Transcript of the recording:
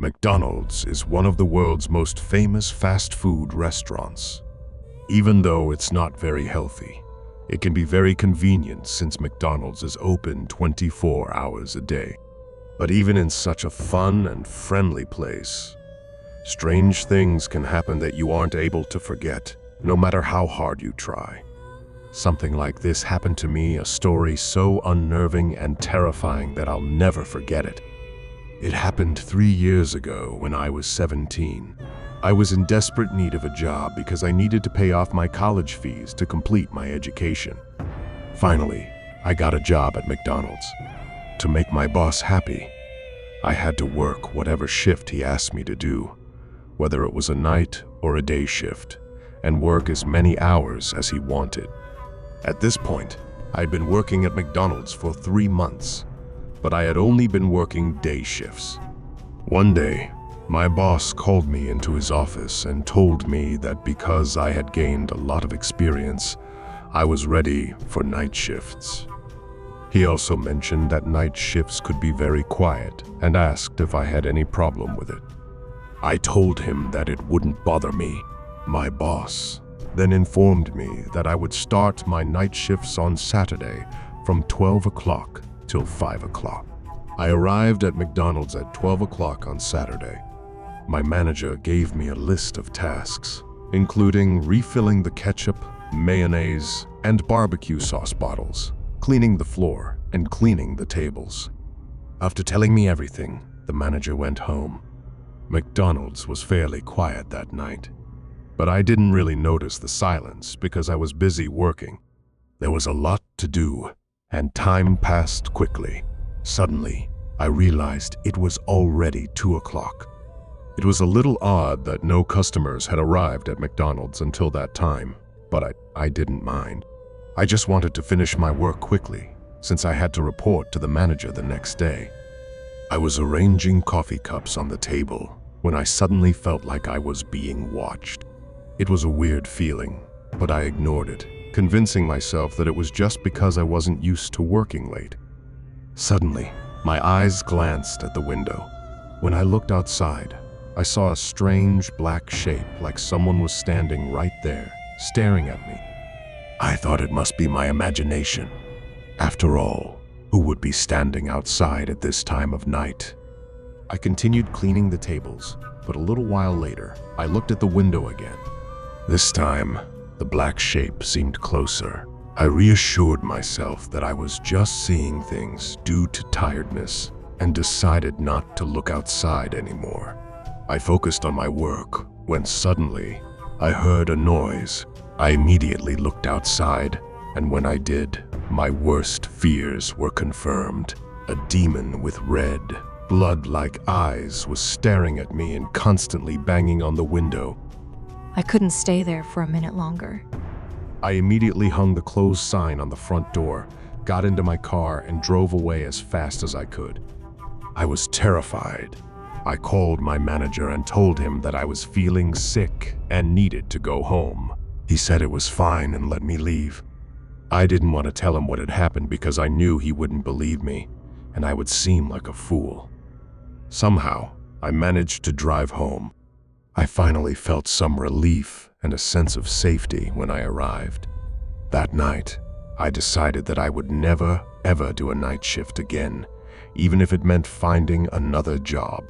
McDonald's is one of the world's most famous fast food restaurants. Even though it's not very healthy, it can be very convenient since McDonald's is open 24 hours a day. But even in such a fun and friendly place, strange things can happen that you aren't able to forget, no matter how hard you try. Something like this happened to me, a story so unnerving and terrifying that I'll never forget it. It happened 3 years ago when I was 17. I was in desperate need of a job because I needed to pay off my college fees to complete my education. Finally, I got a job at McDonald's. To make my boss happy, I had to work whatever shift he asked me to do, whether it was a night or a day shift, and work as many hours as he wanted. At this point, I'd been working at McDonald's for 3 months, but I had only been working day shifts. One day, my boss called me into his office and told me that because I had gained a lot of experience, I was ready for night shifts. He also mentioned that night shifts could be very quiet and asked if I had any problem with it. I told him that it wouldn't bother me. My boss then informed me that I would start my night shifts on Saturday from 12 o'clock till 5 o'clock. I arrived at McDonald's at 12 o'clock on Saturday. My manager gave me a list of tasks, including refilling the ketchup, mayonnaise, and barbecue sauce bottles, cleaning the floor, and cleaning the tables. After telling me everything, the manager went home. McDonald's was fairly quiet that night, but I didn't really notice the silence because I was busy working. There was a lot to do, and time passed quickly. Suddenly, I realized it was already 2 o'clock. It was a little odd that no customers had arrived at McDonald's until that time, but I didn't mind. I just wanted to finish my work quickly, since I had to report to the manager the next day. I was arranging coffee cups on the table when I suddenly felt like I was being watched. It was a weird feeling, but I ignored it, convincing myself that it was just because I wasn't used to working late. Suddenly, my eyes glanced at the window. When I looked outside, I saw a strange black shape like someone was standing right there, staring at me. I thought it must be my imagination. After all, who would be standing outside at this time of night? I continued cleaning the tables, but a little while later, I looked at the window again. This time, the black shape seemed closer. I reassured myself that I was just seeing things due to tiredness and decided not to look outside anymore. I focused on my work when suddenly I heard a noise. I immediately looked outside, and when I did, my worst fears were confirmed. A demon with red, blood-like eyes was staring at me and constantly banging on the window. I couldn't stay there for a minute longer. I immediately hung the closed sign on the front door, got into my car, and drove away as fast as I could. I was terrified. I called my manager and told him that I was feeling sick and needed to go home. He said it was fine and let me leave. I didn't want to tell him what had happened because I knew he wouldn't believe me, and I would seem like a fool. Somehow, I managed to drive home. I finally felt some relief and a sense of safety when I arrived. That night, I decided that I would never, ever do a night shift again, even if it meant finding another job.